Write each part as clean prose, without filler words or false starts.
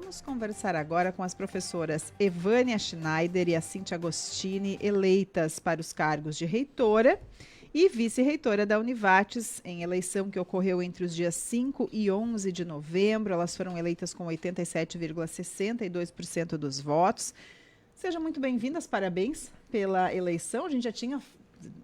Vamos conversar agora com as professoras Evânia Schneider e a Cíntia Agostini, eleitas para os cargos de reitora e vice-reitora da Univates, em eleição que ocorreu entre os dias 5 e 11 de novembro. Elas foram eleitas com 87,62% dos votos. Sejam muito bem-vindas, parabéns pela eleição. A gente já tinha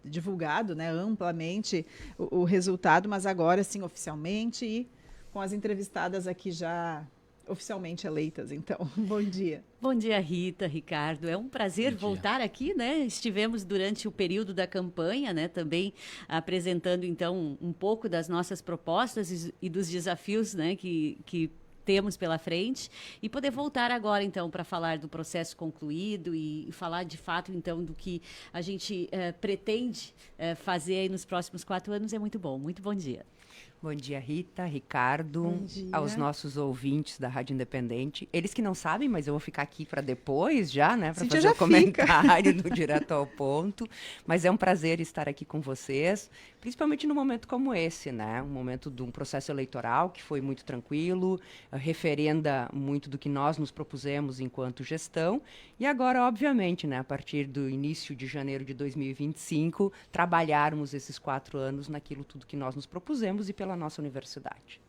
divulgado, né, amplamente o resultado, mas agora sim oficialmente e com as entrevistadas aqui já oficialmente eleitas. Então, bom dia. Bom dia, Rita, Ricardo. É um prazer voltar aqui, né? Estivemos durante o período da campanha, né? Também apresentando, então, um pouco das nossas propostas e dos desafios, né? Que temos pela frente, e poder voltar agora, então, para falar do processo concluído e falar, de fato, então, do que a gente pretende fazer aí nos próximos 4 anos é muito bom. Muito bom dia. Bom dia, Rita, Ricardo, aos nossos ouvintes da Rádio Independente. Eles que não sabem, mas eu vou ficar aqui para depois já, né? Para fazer o comentário do Direto ao Ponto. Mas é um prazer estar aqui com vocês, principalmente num momento como esse, né? Um momento de um processo eleitoral que foi muito tranquilo, referenda muito do que nós nos propusemos enquanto gestão. E agora, obviamente, né? A partir do início de janeiro de 2025, trabalharmos esses 4 anos naquilo tudo que nós nos propusemos e pela nossa universidade.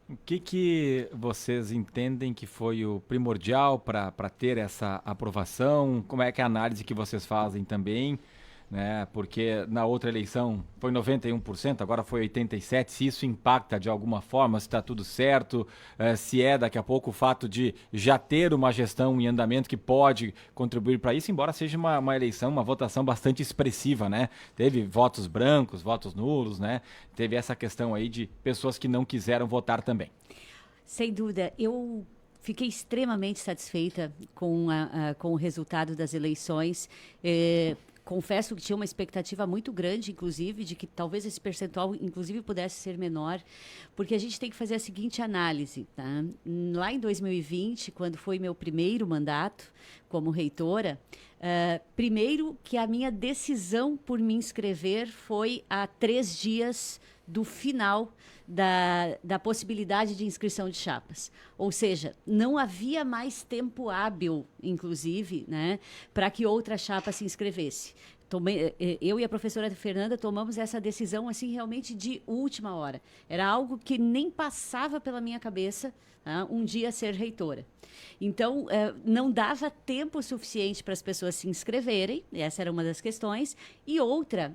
O que vocês entendem que foi o primordial para ter essa aprovação? Como é que é a análise que vocês fazem também? Né? Porque na outra eleição foi 91%, agora foi 87%. Se isso impacta de alguma forma, se está tudo certo, se é daqui a pouco o fato de já ter uma gestão em andamento que pode contribuir para isso, embora seja uma eleição, uma votação bastante expressiva, né? Teve votos brancos, votos nulos, né? Teve essa questão aí de pessoas que não quiseram votar também. Sem dúvida, eu fiquei extremamente satisfeita com o resultado das eleições. Confesso que tinha uma expectativa muito grande, inclusive, de que talvez esse percentual, inclusive, pudesse ser menor, porque a gente tem que fazer a seguinte análise. Tá? Lá em 2020, quando foi meu primeiro mandato como reitora, primeiro que a minha decisão por me inscrever foi há 3 dias do final da possibilidade de inscrição de chapas. Ou seja, não havia mais tempo hábil, inclusive, né, para que outra chapa se inscrevesse. Eu e a professora Fernanda tomamos essa decisão assim realmente de última hora. Era algo que nem passava pela minha cabeça, né, um dia ser reitora. Então, não dava tempo suficiente para as pessoas se inscreverem, essa era uma das questões, e outra,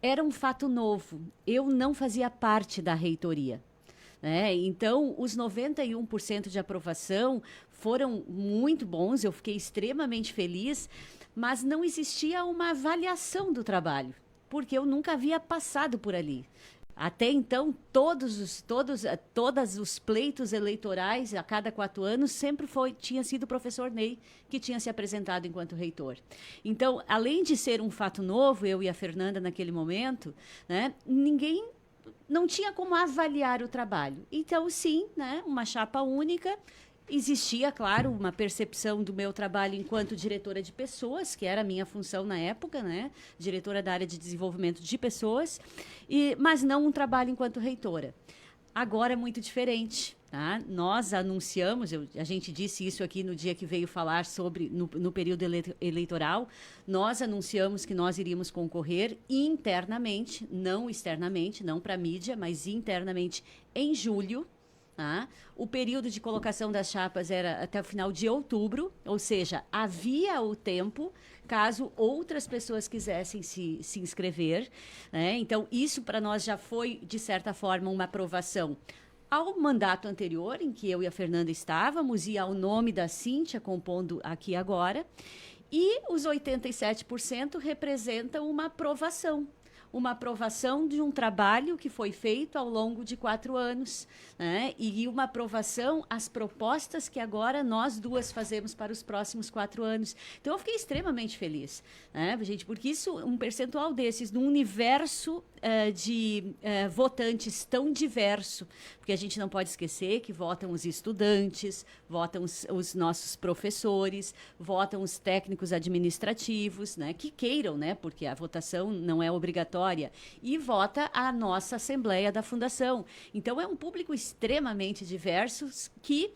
era um fato novo. Eu não fazia parte da reitoria. Né? Então, os 91% de aprovação foram muito bons, eu fiquei extremamente feliz, mas não existia uma avaliação do trabalho, porque eu nunca havia passado por ali. Até então, todos os pleitos eleitorais, a cada 4 anos, sempre tinha sido o professor Ney que tinha se apresentado enquanto reitor. Então, além de ser um fato novo, eu e a Fernanda naquele momento, né, ninguém não tinha como avaliar o trabalho. Então, sim, né, uma chapa única. Existia, claro, uma percepção do meu trabalho enquanto diretora de pessoas, que era a minha função na época, né? Diretora da área de desenvolvimento de pessoas, mas não um trabalho enquanto reitora. Agora é muito diferente. Tá? Nós anunciamos, a gente disse isso aqui no dia que veio falar sobre, no período eleitoral, nós anunciamos que nós iríamos concorrer internamente, não externamente, não para a mídia, mas internamente em julho. Ah, o período de colocação das chapas era até o final de outubro, ou seja, havia o tempo caso outras pessoas quisessem se inscrever. Né? Então, isso para nós já foi, de certa forma, uma aprovação ao mandato anterior, em que eu e a Fernanda estávamos, e ao nome da Cíntia, compondo aqui agora. E os 87% representam uma aprovação de um trabalho que foi feito ao longo de 4 anos, né? E uma aprovação às propostas que agora nós duas fazemos para os próximos 4 anos. Então, eu fiquei extremamente feliz, né, gente? Porque um percentual desses, num universo votantes tão diverso, porque a gente não pode esquecer que votam os estudantes, votam os nossos professores, votam os técnicos administrativos, né, que queiram, né, porque a votação não é obrigatória, e vota a nossa Assembleia da Fundação. Então, é um público extremamente diverso que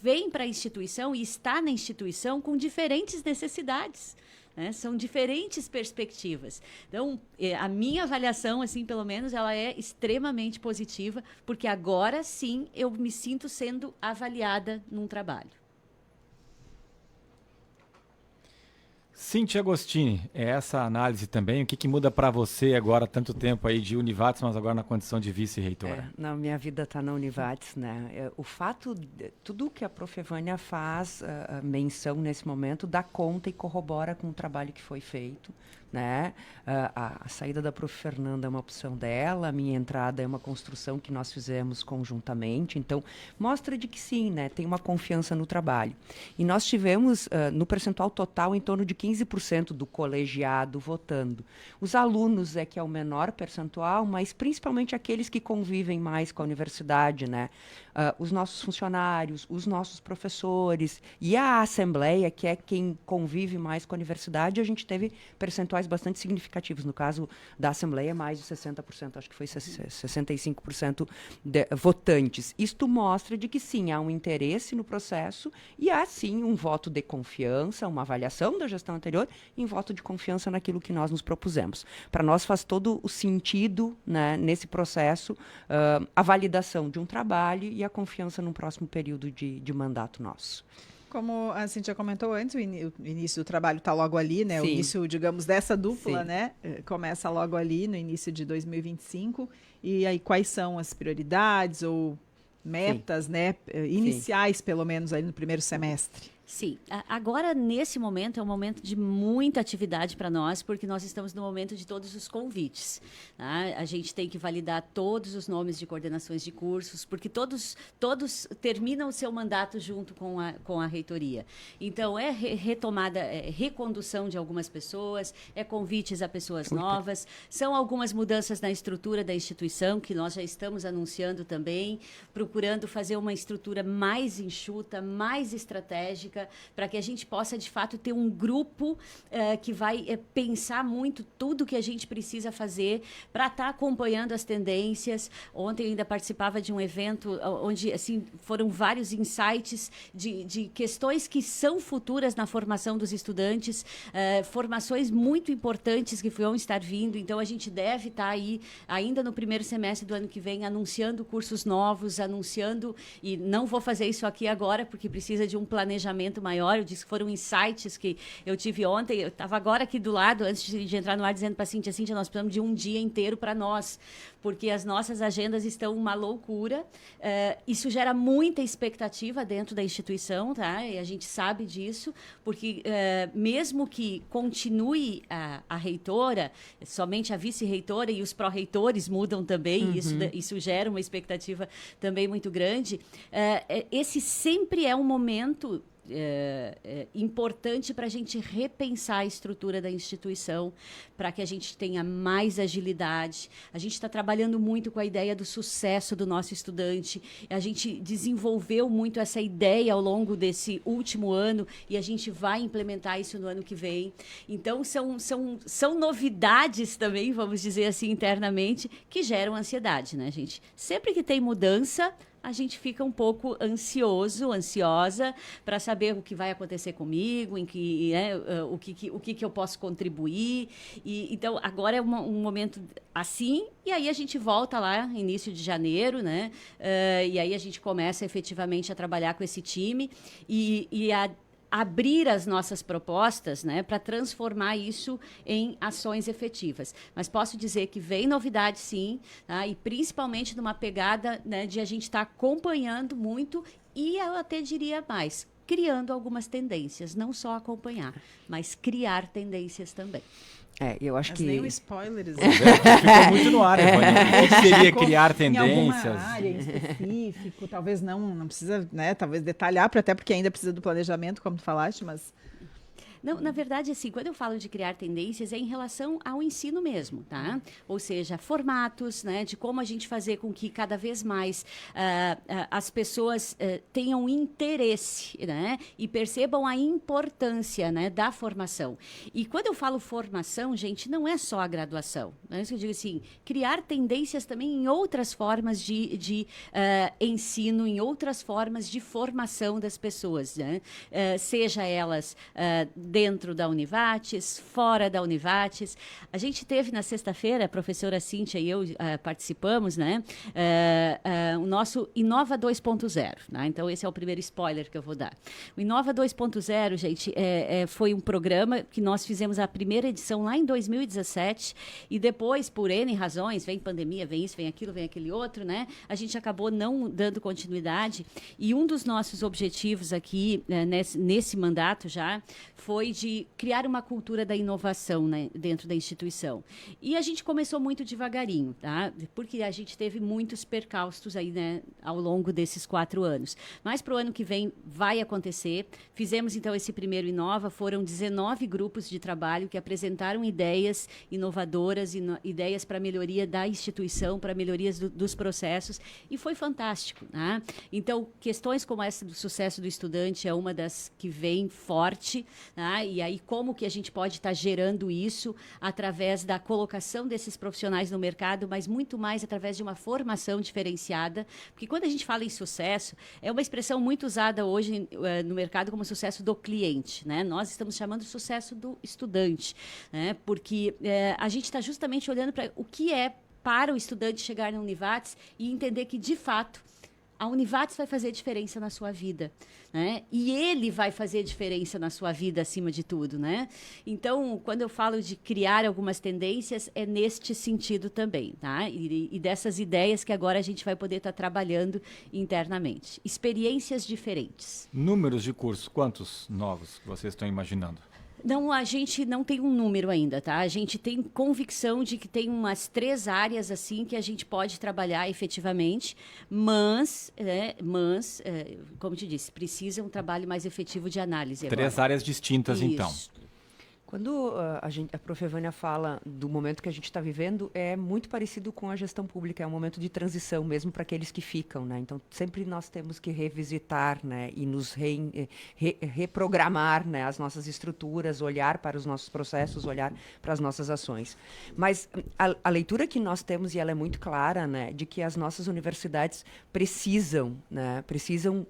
vem para a instituição e está na instituição com diferentes necessidades. Né? São diferentes perspectivas. Então, a minha avaliação, assim, pelo menos, ela é extremamente positiva, porque agora sim eu me sinto sendo avaliada num trabalho. Cíntia Agostini, é essa análise também. O que muda para você agora, tanto tempo aí de Univates, mas agora na condição de vice-reitora? Minha vida está na Univates, né? O fato, tudo que a Prof. Evânia faz menção nesse momento, dá conta e corrobora com o trabalho que foi feito. Né? A saída da Prof. Fernanda é uma opção dela, a minha entrada é uma construção que nós fizemos conjuntamente, então mostra de que sim, né? Tem uma confiança no trabalho. E nós tivemos, no percentual total, em torno de 15% do colegiado votando. Os alunos é que é o menor percentual, mas principalmente aqueles que convivem mais com a universidade, né? Os nossos funcionários, os nossos professores e a Assembleia, que é quem convive mais com a universidade, a gente teve percentuais bastante significativos. No caso da Assembleia, mais de 60%, acho que foi 65% de votantes. Isto mostra de que, sim, há um interesse no processo e há, sim, um voto de confiança, uma avaliação da gestão anterior e um voto de confiança naquilo que nós nos propusemos. Para nós faz todo o sentido, né, nesse processo, a validação de um trabalho e a confiança no próximo período de mandato nosso. Como a Cíntia comentou antes, o início do trabalho está logo ali, né? Sim. O início, digamos, dessa dupla, sim, né? Começa logo ali, no início de 2025. E aí, quais são as prioridades ou metas, sim, né? Iniciais, sim, pelo menos, aí no primeiro semestre? Sim, agora nesse momento é um momento de muita atividade para nós, porque nós estamos no momento de todos os convites. Tá? A gente tem que validar todos os nomes de coordenações de cursos, porque todos terminam o seu mandato junto com a reitoria. Então, é retomada, recondução de algumas pessoas, é convites a pessoas novas, são algumas mudanças na estrutura da instituição, que nós já estamos anunciando também, procurando fazer uma estrutura mais enxuta, mais estratégica, para que a gente possa, de fato, ter um grupo que vai pensar muito tudo que a gente precisa fazer para estar acompanhando as tendências. Ontem eu ainda participava de um evento onde assim, foram vários insights de questões que são futuras na formação dos estudantes, formações muito importantes que vão estar vindo. Então, a gente deve estar aí, ainda no primeiro semestre do ano que vem, anunciando cursos novos, anunciando, e não vou fazer isso aqui agora, porque precisa de um planejamento maior. Eu disse que foram insights que eu tive ontem. Eu estava agora aqui do lado, antes de entrar no ar, dizendo para a Cíntia, nós precisamos de um dia inteiro para nós, porque as nossas agendas estão uma loucura. Isso gera muita expectativa dentro da instituição, tá? E a gente sabe disso, porque mesmo que continue a reitora, somente a vice-reitora e os pró-reitores mudam também, isso gera uma expectativa também muito grande. Esse sempre é um momento importante para a gente repensar a estrutura da instituição, para que a gente tenha mais agilidade. A gente está trabalhando muito com a ideia do sucesso do nosso estudante. A gente desenvolveu muito essa ideia ao longo desse último ano e a gente vai implementar isso no ano que vem. Então, são novidades também, vamos dizer assim, internamente, que geram ansiedade, né, gente? Sempre que tem mudança, a gente fica um pouco ansiosa para saber o que vai acontecer comigo, o que eu posso contribuir. Então, agora é um momento assim, e aí a gente volta lá, início de janeiro, né? E aí a gente começa efetivamente a trabalhar com esse time e a abrir as nossas propostas, né, para transformar isso em ações efetivas. Mas posso dizer que vem novidade, sim, tá? E principalmente numa pegada, né, de a gente estar acompanhando muito e eu até diria mais, criando algumas tendências, não só acompanhar, mas criar tendências também. Eu acho que... nem um spoiler. Ficou muito no ar, Evânia. O que seria criar tendências? Em alguma área em específico, talvez não precisa, né, talvez detalhar, até porque ainda precisa do planejamento, como tu falaste, mas... Não, na verdade, assim, quando eu falo de criar tendências, é em relação ao ensino mesmo, tá? Ou seja, formatos, né? De como a gente fazer com que cada vez mais as pessoas tenham interesse, né? E percebam a importância, né, da formação. E quando eu falo formação, gente, não é só a graduação. Não é isso que eu digo assim, criar tendências também em outras formas de ensino, em outras formas de formação das pessoas, né? Seja elas dentro da Univates, fora da Univates. A gente teve na sexta-feira, a professora Cíntia e eu participamos, né? O nosso Inova 2.0, né? Então esse é o primeiro spoiler que eu vou dar. O Inova 2.0, gente, foi um programa que nós fizemos a primeira edição lá em 2017 e depois, por N razões, vem pandemia, vem isso, vem aquilo, vem aquele outro, né? A gente acabou não dando continuidade e um dos nossos objetivos aqui, nesse mandato já, foi de criar uma cultura da inovação, né, dentro da instituição. E a gente começou muito devagarinho, tá? Porque a gente teve muitos percalços aí, né, ao longo desses 4 anos. Mas para o ano que vem vai acontecer. Fizemos, então, esse primeiro Inova. Foram 19 grupos de trabalho que apresentaram ideias inovadoras, ideias para melhoria da instituição, para melhorias dos processos. E foi fantástico, né? Então, questões como essa do sucesso do estudante é uma das que vem forte, né? E aí, como que a gente pode estar gerando isso através da colocação desses profissionais no mercado, mas muito mais através de uma formação diferenciada. Porque quando a gente fala em sucesso, é uma expressão muito usada hoje no mercado como sucesso do cliente, né? Nós estamos chamando de sucesso do estudante, né? Porque a gente está justamente olhando para o que é para o estudante chegar na Univates e entender que, de fato, a Univates vai fazer diferença na sua vida, né? E ele vai fazer diferença na sua vida, acima de tudo, né? Então, quando eu falo de criar algumas tendências, é neste sentido também, tá? E dessas ideias que agora a gente vai poder estar trabalhando internamente. Experiências diferentes. Números de curso, quantos novos vocês estão imaginando? Não, a gente não tem um número ainda, tá? A gente tem convicção de que tem umas 3 áreas, assim, que a gente pode trabalhar efetivamente, mas como te disse, precisa um trabalho mais efetivo de análise agora. 3 áreas distintas, Isso. então. Quando a Prof. Evânia fala do momento que a gente está vivendo, é muito parecido com a gestão pública, é um momento de transição mesmo para aqueles que ficam, né? Então, sempre nós temos que revisitar, né? E nos reprogramar, né? As nossas estruturas, olhar para os nossos processos, olhar para as nossas ações. Mas a leitura que nós temos, e ela é muito clara, né? De que as nossas universidades precisam, né? Precisam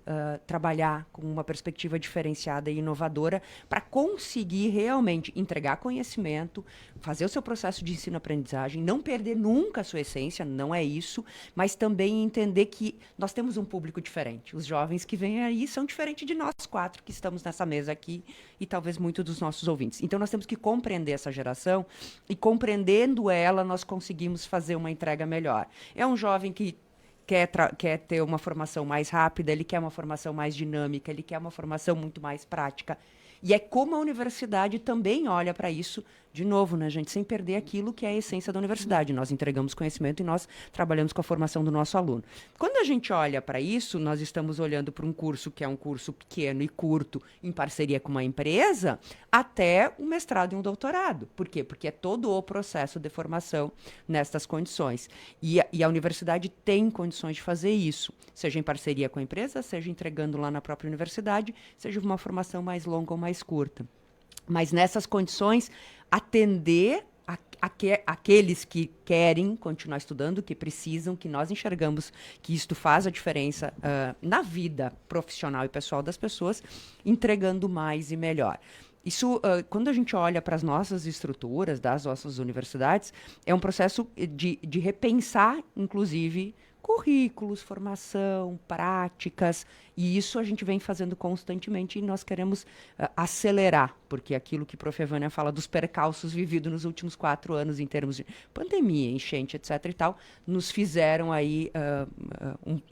trabalhar com uma perspectiva diferenciada e inovadora para conseguir realmente entregar conhecimento, fazer o seu processo de ensino-aprendizagem, não perder nunca a sua essência, não é isso, mas também entender que nós temos um público diferente. Os jovens que vêm aí são diferentes de nós 4 que estamos nessa mesa aqui e talvez muitos dos nossos ouvintes. Então, nós temos que compreender essa geração e, compreendendo ela, nós conseguimos fazer uma entrega melhor. É um jovem que quer ter uma formação mais rápida, ele quer uma formação mais dinâmica, ele quer uma formação muito mais prática. E é como a universidade também olha para isso, de novo, né, gente, sem perder aquilo que é a essência da universidade. Nós entregamos conhecimento e nós trabalhamos com a formação do nosso aluno. Quando a gente olha para isso, nós estamos olhando para um curso que é um curso pequeno e curto, em parceria com uma empresa, até um mestrado e um doutorado. Por quê? Porque é todo o processo de formação nestas condições. E a universidade tem condições de fazer isso, seja em parceria com a empresa, seja entregando lá na própria universidade, seja uma formação mais longa ou mais curta. Mas nessas condições, atender aqueles que querem continuar estudando, que precisam, que nós enxergamos que isto faz a diferença na vida profissional e pessoal das pessoas, entregando mais e melhor. Isso, quando a gente olha para as nossas estruturas, das nossas universidades, é um processo de repensar, inclusive, currículos, formação, práticas, e isso a gente vem fazendo constantemente e nós queremos acelerar, porque aquilo que a Prof. Evânia fala dos percalços vividos nos últimos 4 anos em termos de pandemia, enchente, etc. e tal, nos fizeram aí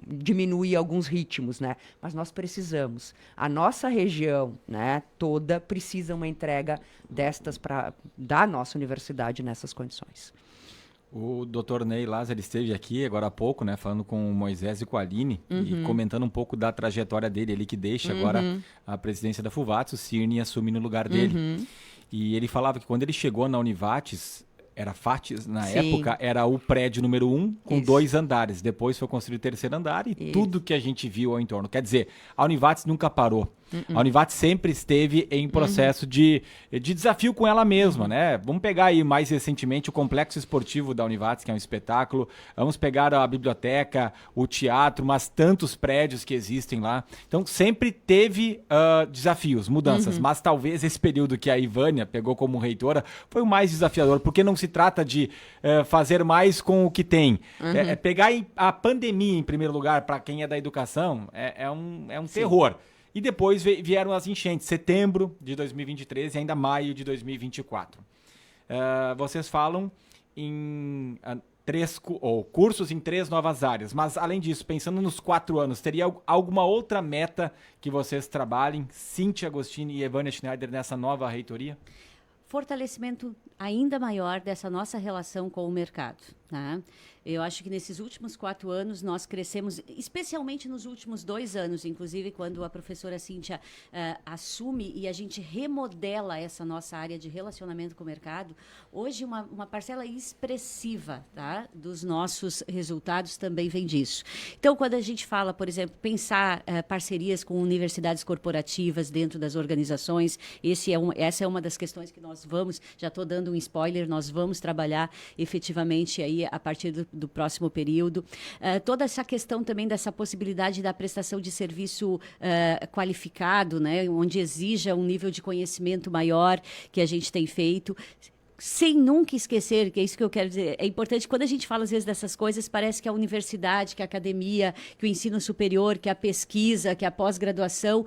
diminuir alguns ritmos, né? Mas nós precisamos. A nossa região, né, toda precisa uma entrega da nossa universidade nessas condições. O Dr. Ney Lázaro esteve aqui agora há pouco, né, falando com o Moisés e com a Aline, e comentando um pouco da trajetória dele, ele que deixa agora a presidência da Fuvates, o Cirne assume no lugar dele. E ele falava que quando ele chegou na Univates, era Fates, na época, era o prédio número 1 com 2 andares. Depois foi construído o 3º andar e tudo que a gente viu ao entorno. Quer dizer, a Univates nunca parou. A Univates sempre esteve em processo de desafio com ela mesma, né? Vamos pegar aí mais recentemente o complexo esportivo da Univates, que é um espetáculo. Vamos pegar a biblioteca, o teatro, mas tantos prédios que existem lá. Então sempre teve desafios, mudanças. Mas talvez esse período que a Ivânia pegou como reitora foi o mais desafiador, porque não se trata de fazer mais com o que tem. Pegar a pandemia em primeiro lugar, para quem é da educação, é um terror. E depois vieram as enchentes, setembro de 2023 e ainda maio de 2024. Vocês falam em cursos em 3 novas áreas, mas além disso, pensando nos 4 anos, teria alguma outra meta que vocês trabalhem, Cíntia Agostini e Ivânia Schneider, nessa nova reitoria? Fortalecimento ainda maior dessa nossa relação com o mercado, né? Eu acho que nesses últimos 4 anos nós crescemos, especialmente nos últimos 2 anos, inclusive quando a professora Cíntia assume e a gente remodela essa nossa área de relacionamento com o mercado. Hoje uma parcela expressiva, tá, dos nossos resultados também vem disso. Então, quando a gente fala, por exemplo, pensar parcerias com universidades corporativas dentro das organizações, essa é uma das questões que nós já estou dando um spoiler, nós vamos trabalhar efetivamente aí a partir do próximo período. Toda essa questão também dessa possibilidade da prestação de serviço qualificado, né, onde exija um nível de conhecimento maior que a gente tem feito. Sem nunca esquecer, que é isso que eu quero dizer, é importante, quando a gente fala às vezes dessas coisas, parece que a universidade, que a academia, que o ensino superior, que a pesquisa, que a pós-graduação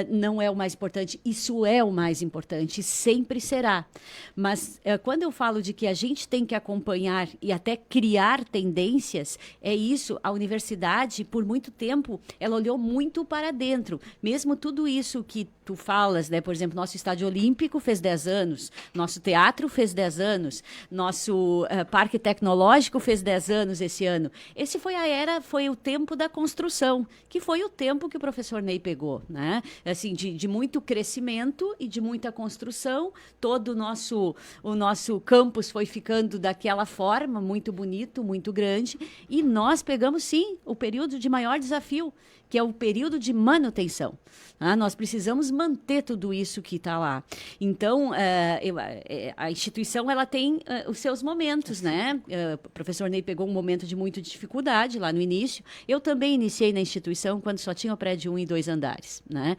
não é o mais importante. Isso é o mais importante, sempre será. Mas quando eu falo de que a gente tem que acompanhar e até criar tendências, é isso, a universidade, por muito tempo, ela olhou muito para dentro. Mesmo tudo isso que tu falas, né? Por exemplo, nosso estádio olímpico fez 10 anos, nosso teatro fez 10 anos, nosso parque tecnológico fez 10 anos esse ano. Esse foi o tempo da construção, que foi o tempo que o professor Ney pegou, né? Assim, de muito crescimento e de muita construção. Todo o nosso campus foi ficando daquela forma, muito bonito, muito grande, e nós pegamos, sim, o período de maior desafio, que é o período de manutenção. Nós precisamos manter tudo isso que está lá. Então, a instituição ela tem os seus momentos, né? O professor Ney pegou um momento de muita dificuldade lá no início. Eu também iniciei na instituição quando só tinha o prédio 1 e 2 andares, né?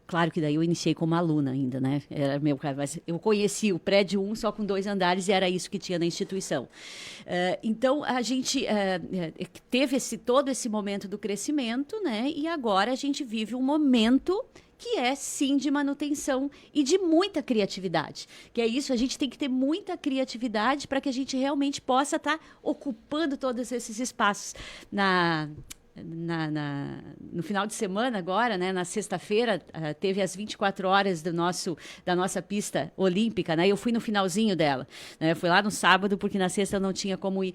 Claro que daí eu iniciei como aluna ainda, né? Era meu caso, mas eu conheci o prédio 1 só com 2 andares e era isso que tinha na instituição. Então, a gente teve todo esse momento do crescimento, né? E agora a gente vive um momento que é, sim, de manutenção e de muita criatividade. Que é isso, a gente tem que ter muita criatividade para que a gente realmente possa estar ocupando todos esses espaços. No final de semana agora, né, na sexta-feira, teve as 24 horas da nossa pista olímpica, né? Eu fui no finalzinho dela, né? Eu fui lá no sábado porque na sexta eu não tinha como ir.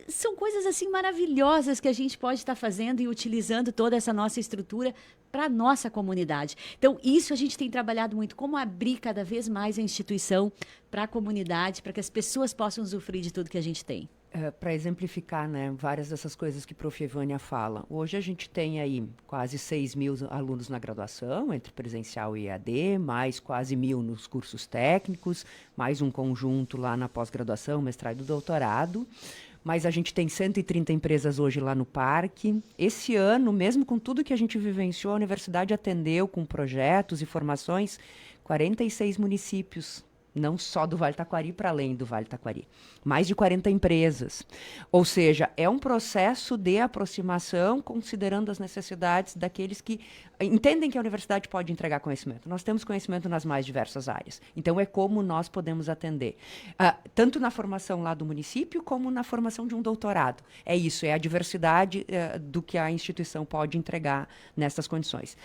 São coisas assim maravilhosas que a gente pode estar fazendo e utilizando toda essa nossa estrutura para a nossa comunidade. Então, isso a gente tem trabalhado muito, como abrir cada vez mais a instituição para a comunidade, para que as pessoas possam usufruir de tudo que a gente tem. Para exemplificar, né, várias dessas coisas que a Prof. Ivânia fala. Hoje a gente tem aí quase 6.000 alunos na graduação, entre presencial e EAD, mais quase 1.000 nos cursos técnicos, mais um conjunto lá na pós-graduação, mestrado e doutorado. Mas a gente tem 130 empresas hoje lá no parque. Esse ano, mesmo com tudo que a gente vivenciou, a universidade atendeu com projetos e formações 46 municípios. Não só do Vale Taquari, para além do Vale Taquari. Mais de 40 empresas. Ou seja, é um processo de aproximação, considerando as necessidades daqueles que entendem que a universidade pode entregar conhecimento. Nós temos conhecimento nas mais diversas áreas. Então, é como nós podemos atender. Tanto na formação lá do município, como na formação de um doutorado. É isso, é a diversidade do que a instituição pode entregar nessas condições.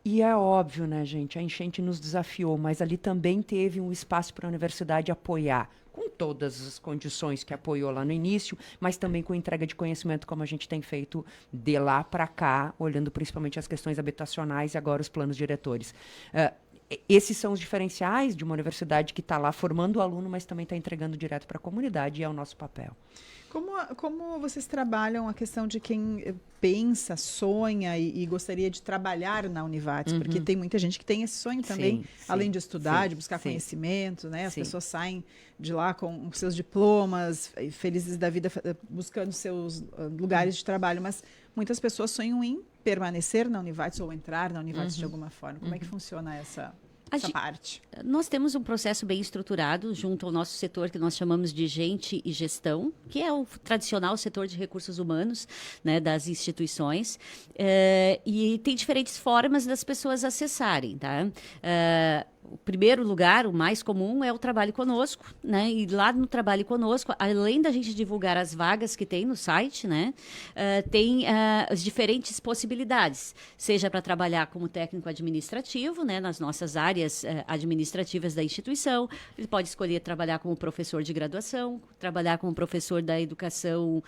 E é óbvio, né, gente, a enchente nos desafiou, mas ali também teve um espaço para a universidade apoiar, com todas as condições que apoiou lá no início, mas também com entrega de conhecimento, como a gente tem feito de lá para cá, olhando principalmente as questões habitacionais e agora os planos diretores. Esses são os diferenciais de uma universidade que está lá formando o aluno, mas também está entregando direto para a comunidade, e é o nosso papel. Como vocês trabalham a questão de quem pensa, sonha e gostaria de trabalhar na Univates? Porque tem muita gente que tem esse sonho também, além de estudar, de buscar conhecimento, né? As pessoas saem de lá com seus diplomas, felizes da vida, buscando seus lugares de trabalho, mas muitas pessoas sonham em permanecer na Univates ou entrar na Univates de alguma forma. Como é que funciona essa parte? Nós temos um processo bem estruturado junto ao nosso setor que nós chamamos de gente e gestão, que é o tradicional setor de recursos humanos, né, das instituições, e tem diferentes formas das pessoas acessarem, tá? O primeiro lugar, o mais comum, é o Trabalhe Conosco, né? E lá no Trabalhe Conosco, além da gente divulgar as vagas que tem no site, né? Tem as diferentes possibilidades, seja para trabalhar como técnico administrativo, né? Nas nossas áreas administrativas da instituição. Ele pode escolher trabalhar como professor de graduação, trabalhar como professor da educação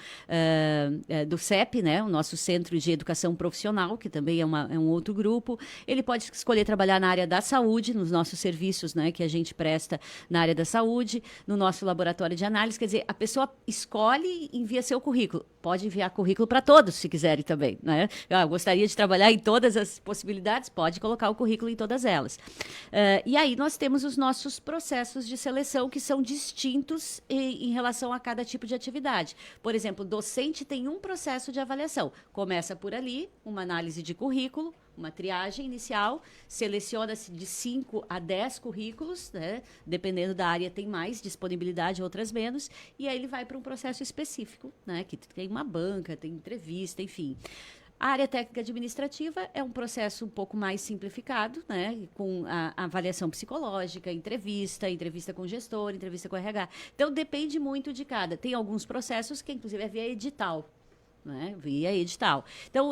do CEP, né? O nosso Centro de Educação Profissional, que também é um outro grupo. Ele pode escolher trabalhar na área da saúde, nos nossos serviços, né, que a gente presta na área da saúde, no nosso laboratório de análise. Quer dizer, a pessoa escolhe e envia seu currículo. Pode enviar currículo para todos, se quiserem também, né? Eu gostaria de trabalhar em todas as possibilidades, pode colocar o currículo em todas elas. E aí nós temos os nossos processos de seleção, que são distintos em relação a cada tipo de atividade. Por exemplo, docente tem um processo de avaliação. Começa por ali, uma análise de currículo, uma triagem inicial, seleciona-se de 5 a 10 currículos, né? Dependendo da área tem mais disponibilidade, outras menos, e aí ele vai para um processo específico, né? Que tem uma banca, tem entrevista, enfim. A área técnica administrativa é um processo um pouco mais simplificado, né? Com a avaliação psicológica, entrevista com o gestor, entrevista com o RH. Então, depende muito de cada. Tem alguns processos que, inclusive, é via edital, né? Via edital. Então,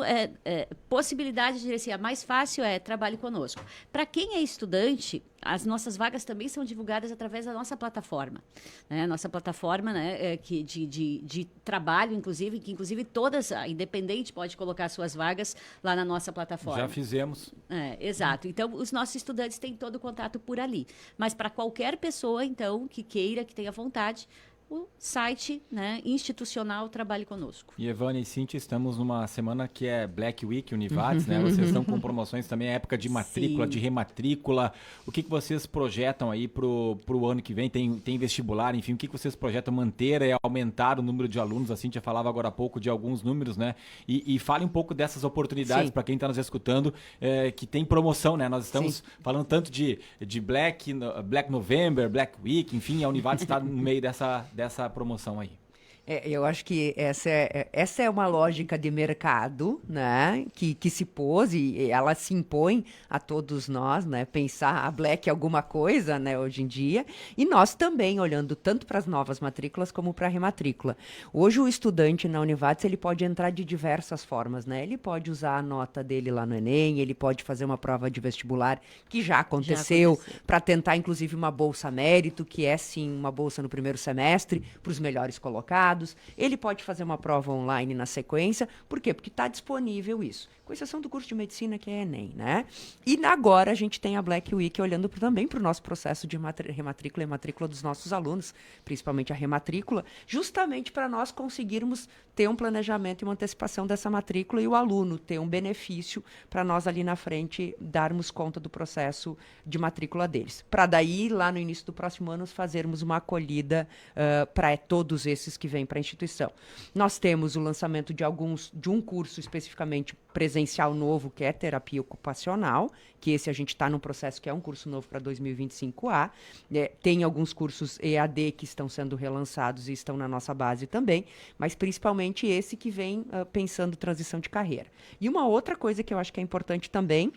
possibilidade de dizer assim, a mais fácil é Trabalhe Conosco. Para quem é estudante, as nossas vagas também são divulgadas através da nossa plataforma, né? Nossa plataforma, né, de trabalho, inclusive, que inclusive todas, a independente pode colocar suas vagas lá na nossa plataforma. Já fizemos. Exato. Então, os nossos estudantes têm todo o contato por ali. Mas para qualquer pessoa, então, que queira, que tenha vontade, o site, né, institucional Trabalhe Conosco. E Evânia e Cíntia, estamos numa semana que é Black Week Univates, né? Vocês estão com promoções também, é época de matrícula, de rematrícula. O que vocês projetam aí pro ano que vem? Tem vestibular, enfim, o que vocês projetam manter e aumentar o número de alunos? A Cíntia falava agora há pouco de alguns números, né? E fale um pouco dessas oportunidades para quem está nos escutando, que tem promoção, né? Nós estamos falando tanto de Black November, Black Week, enfim, a Univates está no meio dessa promoção aí. Eu acho que essa é uma lógica de mercado, né, que se pôs e ela se impõe a todos nós, né, pensar a Black alguma coisa, né, hoje em dia, e nós também olhando tanto para as novas matrículas como para a rematrícula. Hoje o estudante na Univates, ele pode entrar de diversas formas, né, ele pode usar a nota dele lá no Enem, ele pode fazer uma prova de vestibular, que já aconteceu. Para tentar inclusive uma bolsa mérito, que é sim uma bolsa no primeiro semestre, para os melhores colocados. Ele pode fazer uma prova online na sequência. Por quê? Porque está disponível isso. Com exceção do curso de medicina, que é Enem, né? E agora a gente tem a Black Week olhando também para o nosso processo de rematrícula e matrícula dos nossos alunos, principalmente a rematrícula, justamente para nós conseguirmos ter um planejamento e uma antecipação dessa matrícula e o aluno ter um benefício para nós ali na frente darmos conta do processo de matrícula deles. Para daí, lá no início do próximo ano, fazermos uma acolhida para todos esses que vêm para a instituição. Nós temos o lançamento de um curso especificamente presencial novo, que é terapia ocupacional, que esse a gente está num processo que é um curso novo para 2025A. Tem alguns cursos EAD que estão sendo relançados e estão na nossa base também, mas principalmente esse que vem pensando transição de carreira. E uma outra coisa que eu acho que é importante também,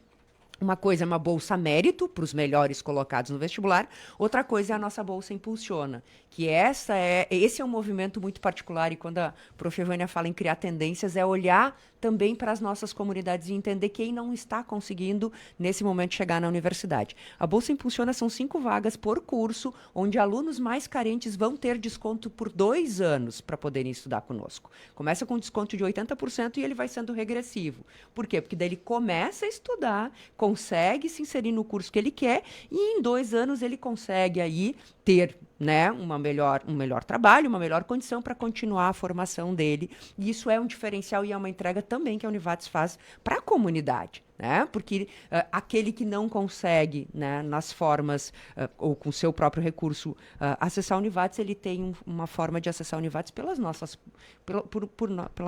uma coisa é uma bolsa mérito para os melhores colocados no vestibular, outra coisa é a nossa bolsa Impulsiona, que esse é um movimento muito particular, e quando a prof. Evânia fala em criar tendências, é olhar também para as nossas comunidades e entender quem não está conseguindo, nesse momento, chegar na universidade. A Bolsa Impulsiona são 5 vagas por curso, onde alunos mais carentes vão ter desconto por 2 anos para poderem estudar conosco. Começa com desconto de 80% e ele vai sendo regressivo. Por quê? Porque daí ele começa a estudar, consegue se inserir no curso que ele quer e em 2 anos ele consegue aí ter, né, um melhor trabalho, uma melhor condição para continuar a formação dele. E isso é um diferencial e é uma entrega também que a Univates faz para a comunidade. Né? Porque aquele que não consegue, né, nas formas ou com seu próprio recurso acessar a Univates, ele tem uma forma de acessar a Univates pela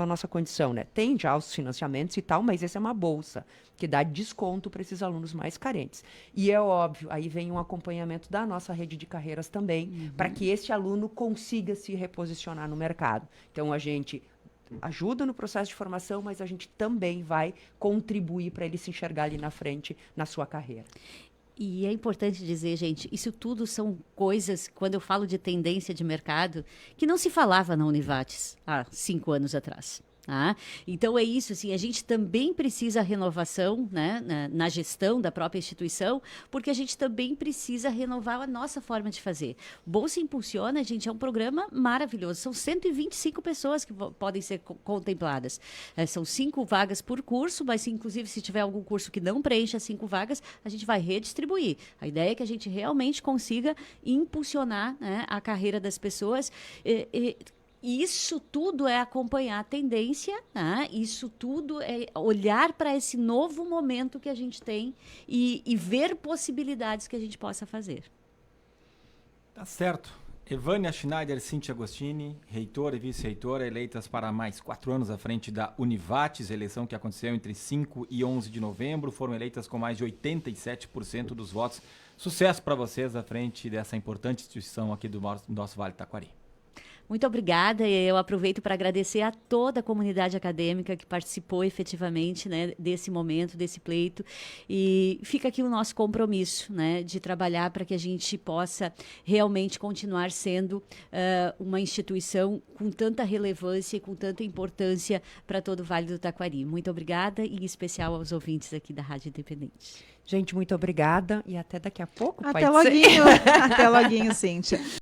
nossa condição. Né? Tem já os financiamentos e tal, mas essa é uma bolsa que dá desconto para esses alunos mais carentes. E é óbvio, aí vem um acompanhamento da nossa rede de carreiras também, para que este aluno consiga se reposicionar no mercado. Então, a gente ajuda no processo de formação, mas a gente também vai contribuir para ele se enxergar ali na frente na sua carreira. E é importante dizer, gente, isso tudo são coisas, quando eu falo de tendência de mercado, que não se falava na Univates há 5 anos atrás. Ah, então é isso, assim, a gente também precisa renovação, né, na gestão da própria instituição, porque a gente também precisa renovar a nossa forma de fazer. Bolsa Impulsiona, gente, é um programa maravilhoso, são 125 pessoas que podem ser contempladas. São 5 vagas por curso, mas inclusive se tiver algum curso que não preencha 5 vagas, a gente vai redistribuir. A ideia é que a gente realmente consiga impulsionar, né, a carreira das pessoas. Isso tudo é acompanhar a tendência, né? Isso tudo é olhar para esse novo momento que a gente tem e ver possibilidades que a gente possa fazer. Tá certo. Evânia Schneider, Cíntia Agostini, reitora e vice-reitora, eleitas para mais 4 anos à frente da Univates, eleição que aconteceu entre 5 e 11 de novembro, foram eleitas com mais de 87% dos votos. Sucesso para vocês à frente dessa importante instituição aqui do nosso Vale do Taquari. Muito obrigada. Eu aproveito para agradecer a toda a comunidade acadêmica que participou efetivamente, né, desse momento, desse pleito. E fica aqui o nosso compromisso, né, de trabalhar para que a gente possa realmente continuar sendo uma instituição com tanta relevância e com tanta importância para todo o Vale do Taquari. Muito obrigada e em especial aos ouvintes aqui da Rádio Independente. Gente, muito obrigada e até daqui a pouco. Até loguinho, Cíntia.